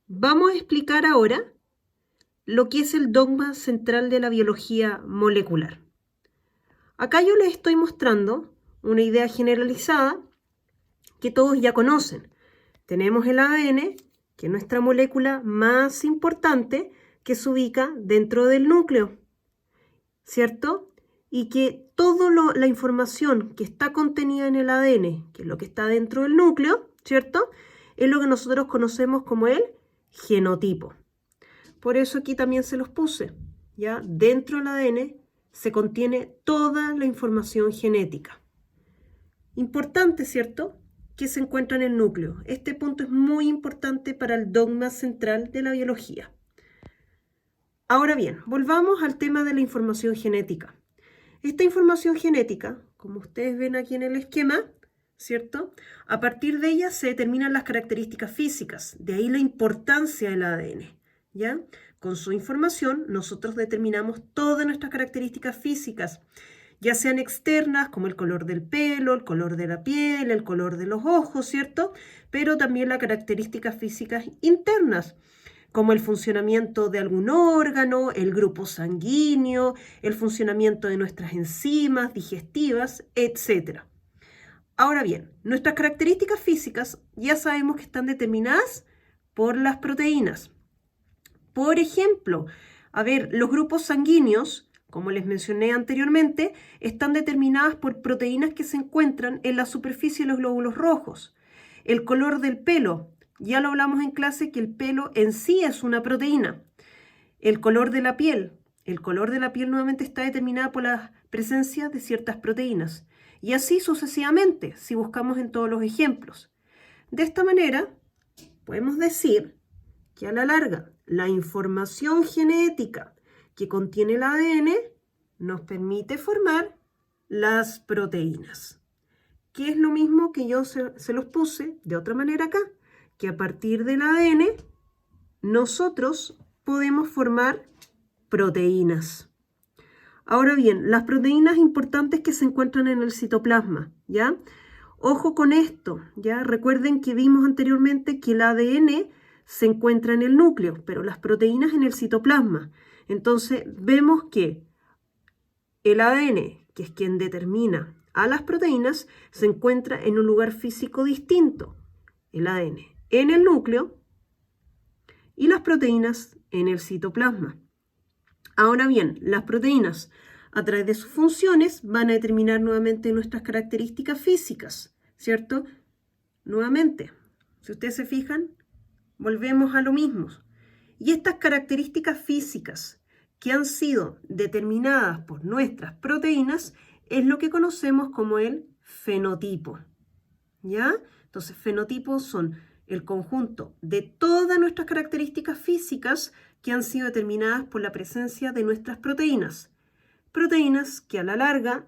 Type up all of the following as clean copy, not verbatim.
Vamos a explicar ahora lo que es el dogma central de la biología molecular. Acá yo les estoy mostrando una idea generalizada que todos ya conocen. Tenemos el ADN, que es nuestra molécula más importante, que se ubica dentro del núcleo, ¿cierto? Y que toda la información que está contenida en el ADN, que es lo que está dentro del núcleo, ¿cierto? Es lo que nosotros conocemos como el genotipo. Por eso aquí también se los puse, ¿ya? Dentro del ADN se contiene toda la información genética. Importante, ¿cierto?, que se encuentra en el núcleo. Este punto es muy importante para el dogma central de la biología. Ahora bien, volvamos al tema de la información genética. Esta información genética, como ustedes ven aquí en el esquema, ¿cierto?, a partir de ella se determinan las características físicas, de ahí la importancia del ADN, ¿ya? Con su información nosotros determinamos todas nuestras características físicas, ya sean externas, como el color del pelo, el color de la piel, el color de los ojos, ¿cierto? Pero también las características físicas internas, como el funcionamiento de algún órgano, el grupo sanguíneo, el funcionamiento de nuestras enzimas digestivas, etc. Ahora bien, nuestras características físicas ya sabemos que están determinadas por las proteínas. Por ejemplo, los grupos sanguíneos, como les mencioné anteriormente, están determinadas por proteínas que se encuentran en la superficie de los glóbulos rojos. El color del pelo, ya lo hablamos en clase que el pelo en sí es una proteína. El color de la piel nuevamente está determinada por la presencia de ciertas proteínas. Y así sucesivamente, si buscamos en todos los ejemplos. De esta manera, podemos decir que a la larga, la información genética que contiene el ADN nos permite formar las proteínas. Que es lo mismo que yo se los puse de otra manera acá, que a partir del ADN nosotros podemos formar proteínas. Ahora bien, las proteínas importantes que se encuentran en el citoplasma, ¿ya? Ojo con esto, ¿ya? Recuerden que vimos anteriormente que el ADN se encuentra en el núcleo, pero las proteínas en el citoplasma. Entonces, vemos que el ADN, que es quien determina a las proteínas, se encuentra en un lugar físico distinto. El ADN en el núcleo y las proteínas en el citoplasma. Ahora bien, las proteínas, a través de sus funciones, van a determinar nuevamente nuestras características físicas, ¿cierto? Nuevamente, si ustedes se fijan, volvemos a lo mismo. Y estas características físicas que han sido determinadas por nuestras proteínas es lo que conocemos como el fenotipo, ¿ya? Entonces, fenotipos son el conjunto de todas nuestras características físicas que han sido determinadas por la presencia de nuestras proteínas. Proteínas que a la larga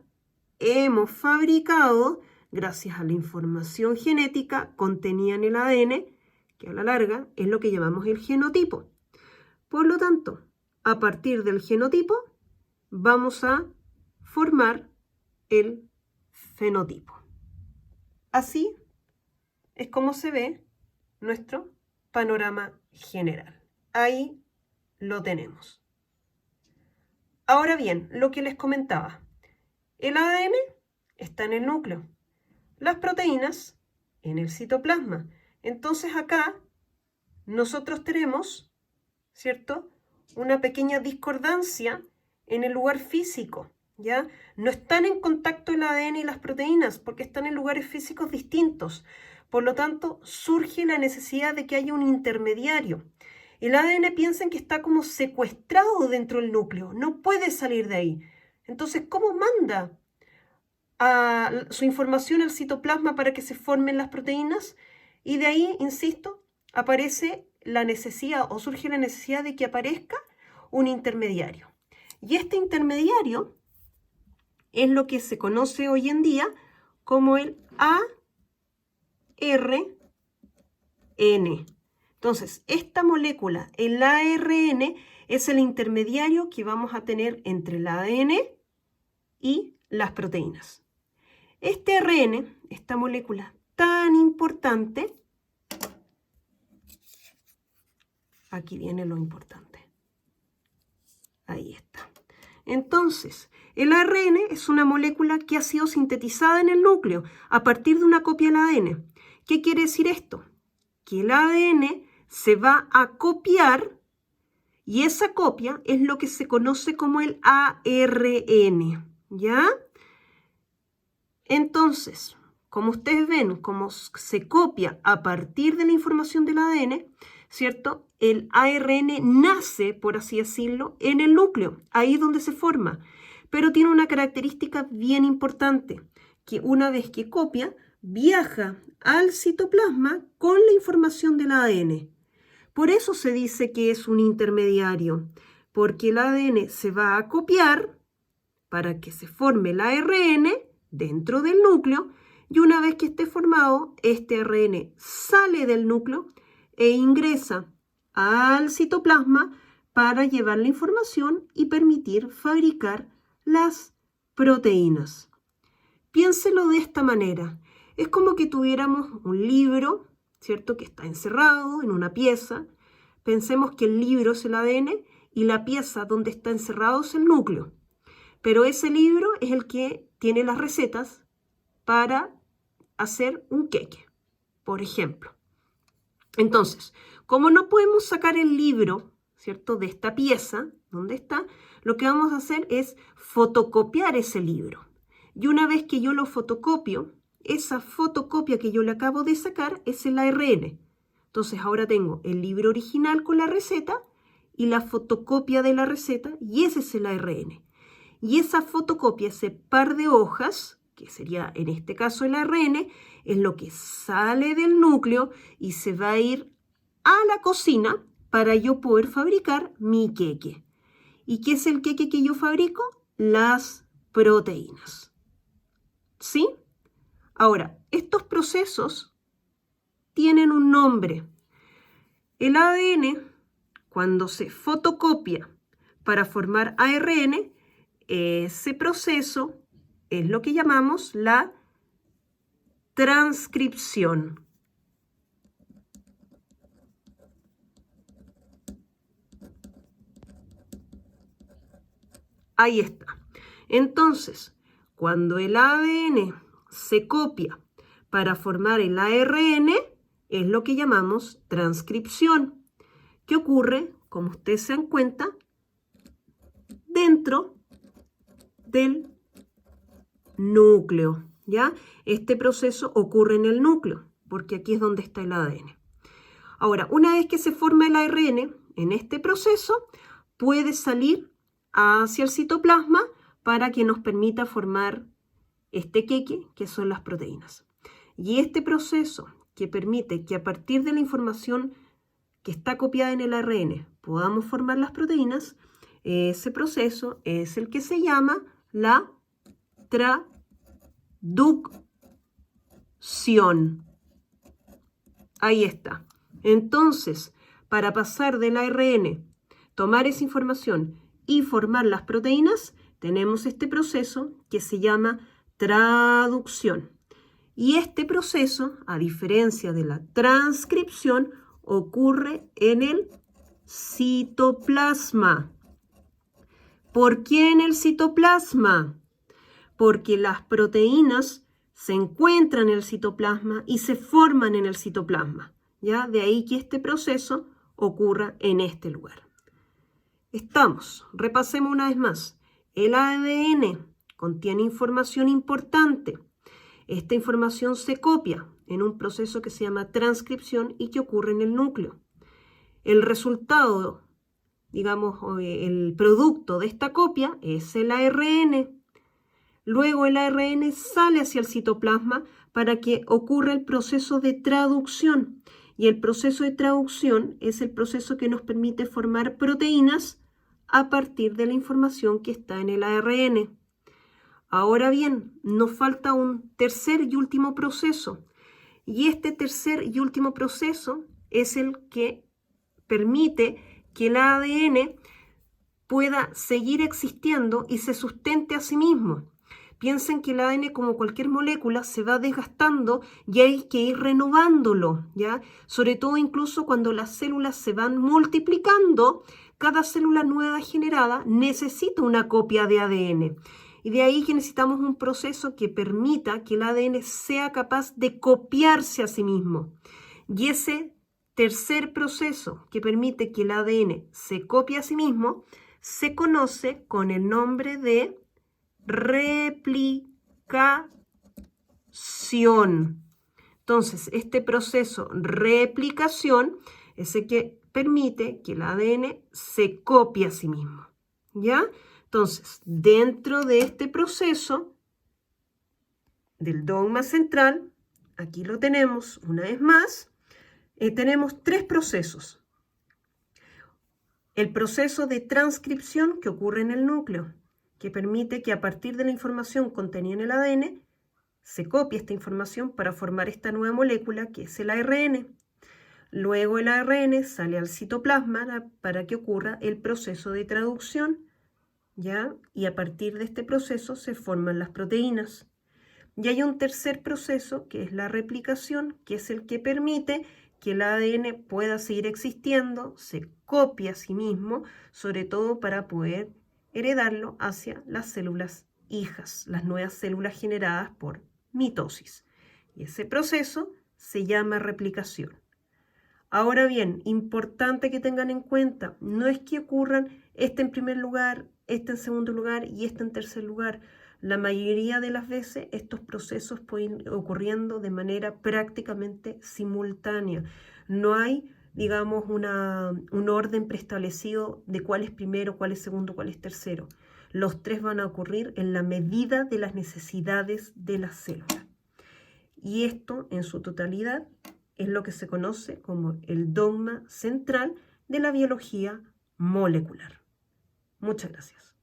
hemos fabricado gracias a la información genética contenida en el ADN, que a la larga es lo que llamamos el genotipo. Por lo tanto, a partir del genotipo vamos a formar el fenotipo. Así es como se ve nuestro panorama general. Ahí lo tenemos. Ahora bien, lo que les comentaba. El ADN está en el núcleo. Las proteínas en el citoplasma. Entonces acá nosotros tenemos, ¿cierto?, una pequeña discordancia en el lugar físico, ¿ya? No están en contacto el ADN y las proteínas porque están en lugares físicos distintos. Por lo tanto, surge la necesidad de que haya un intermediario. El ADN piensen que está como secuestrado dentro del núcleo, no puede salir de ahí. Entonces, ¿cómo manda su información al citoplasma para que se formen las proteínas? Y de ahí, insisto, aparece la necesidad o surge la necesidad de que aparezca un intermediario. Y este intermediario es lo que se conoce hoy en día como el ARN. Entonces, esta molécula, el ARN, es el intermediario que vamos a tener entre el ADN y las proteínas. Este ARN, esta molécula tan importante, aquí viene lo importante. Ahí está. Entonces, el ARN es una molécula que ha sido sintetizada en el núcleo a partir de una copia del ADN. ¿Qué quiere decir esto? Que el ADN se va a copiar y esa copia es lo que se conoce como el ARN, ¿ya? Entonces, como ustedes ven, como se copia a partir de la información del ADN, ¿cierto? El ARN nace, por así decirlo, en el núcleo, ahí es donde se forma. Pero tiene una característica bien importante, que una vez que copia, viaja al citoplasma con la información del ADN. Por eso se dice que es un intermediario, porque el ADN se va a copiar para que se forme el ARN dentro del núcleo, y una vez que esté formado, este ARN sale del núcleo e ingresa al citoplasma para llevar la información y permitir fabricar las proteínas. Piénselo de esta manera. Es como que tuviéramos un libro, ¿cierto?, que está encerrado en una pieza. Pensemos que el libro es el ADN y la pieza donde está encerrado es el núcleo. Pero ese libro es el que tiene las recetas para hacer un queque, por ejemplo. Entonces, como no podemos sacar el libro, ¿cierto?, de esta pieza, donde está, lo que vamos a hacer es fotocopiar ese libro. Y una vez que yo lo fotocopio, esa fotocopia que yo le acabo de sacar es el ARN. Entonces ahora tengo el libro original con la receta y la fotocopia de la receta, y ese es el ARN. Y esa fotocopia, ese par de hojas, que sería en este caso el ARN, es lo que sale del núcleo y se va a ir a la cocina para yo poder fabricar mi queque. ¿Y qué es el queque que yo fabrico? Las proteínas. ¿Sí? Ahora, estos procesos tienen un nombre. El ADN, cuando se fotocopia para formar ARN, ese proceso es lo que llamamos la transcripción. Ahí está. Entonces, cuando el ADN se copia para formar el ARN, es lo que llamamos transcripción, que ocurre, como ustedes se dan cuenta, dentro del núcleo, ¿ya? Este proceso ocurre en el núcleo, porque aquí es donde está el ADN. Ahora, una vez que se forma el ARN, en este proceso puede salir hacia el citoplasma para que nos permita formar este queque, que son las proteínas. Y este proceso que permite que a partir de la información que está copiada en el ARN podamos formar las proteínas, ese proceso es el que se llama la traducción. Ahí está. Entonces, para pasar del ARN, tomar esa información y formar las proteínas, tenemos este proceso que se llama traducción. Y este proceso, a diferencia de la transcripción, ocurre en el citoplasma. ¿Por qué en el citoplasma? Porque las proteínas se encuentran en el citoplasma y se forman en el citoplasma, ¿ya? De ahí que este proceso ocurra en este lugar. Repasemos una vez más. El ADN contiene información importante. Esta información se copia en un proceso que se llama transcripción y que ocurre en el núcleo. El resultado, digamos, el producto de esta copia es el ARN. Luego el ARN sale hacia el citoplasma para que ocurra el proceso de traducción. Y el proceso de traducción es el proceso que nos permite formar proteínas a partir de la información que está en el ARN. Ahora bien, nos falta un tercer y último proceso. Y este tercer y último proceso es el que permite que el ADN pueda seguir existiendo y se sustente a sí mismo. Piensen que el ADN, como cualquier molécula, se va desgastando y hay que ir renovándolo, ¿ya? Sobre todo incluso cuando las células se van multiplicando, cada célula nueva generada necesita una copia de ADN. Y de ahí que necesitamos un proceso que permita que el ADN sea capaz de copiarse a sí mismo. Y ese tercer proceso que permite que el ADN se copie a sí mismo se conoce con el nombre de replicación. Entonces, este proceso replicación es el que permite que el ADN se copie a sí mismo, ¿ya? Entonces, dentro de este proceso del dogma central, aquí lo tenemos una vez más, tenemos tres procesos. El proceso de transcripción que ocurre en el núcleo, que permite que a partir de la información contenida en el ADN, se copie esta información para formar esta nueva molécula que es el ARN. Luego el ARN sale al citoplasma para que ocurra el proceso de traducción, ¿ya? Y a partir de este proceso se forman las proteínas. Y hay un tercer proceso que es la replicación, que es el que permite que el ADN pueda seguir existiendo, se copia a sí mismo, sobre todo para poder heredarlo hacia las células hijas, las nuevas células generadas por mitosis. Y ese proceso se llama replicación. Ahora bien, importante que tengan en cuenta, no es que ocurran este en primer lugar, este en segundo lugar y este en tercer lugar. La mayoría de las veces estos procesos pueden ir ocurriendo de manera prácticamente simultánea. No hay, digamos, un orden preestablecido de cuál es primero, cuál es segundo, cuál es tercero. Los tres van a ocurrir en la medida de las necesidades de la célula. Y esto en su totalidad es lo que se conoce como el dogma central de la biología molecular. Muchas gracias.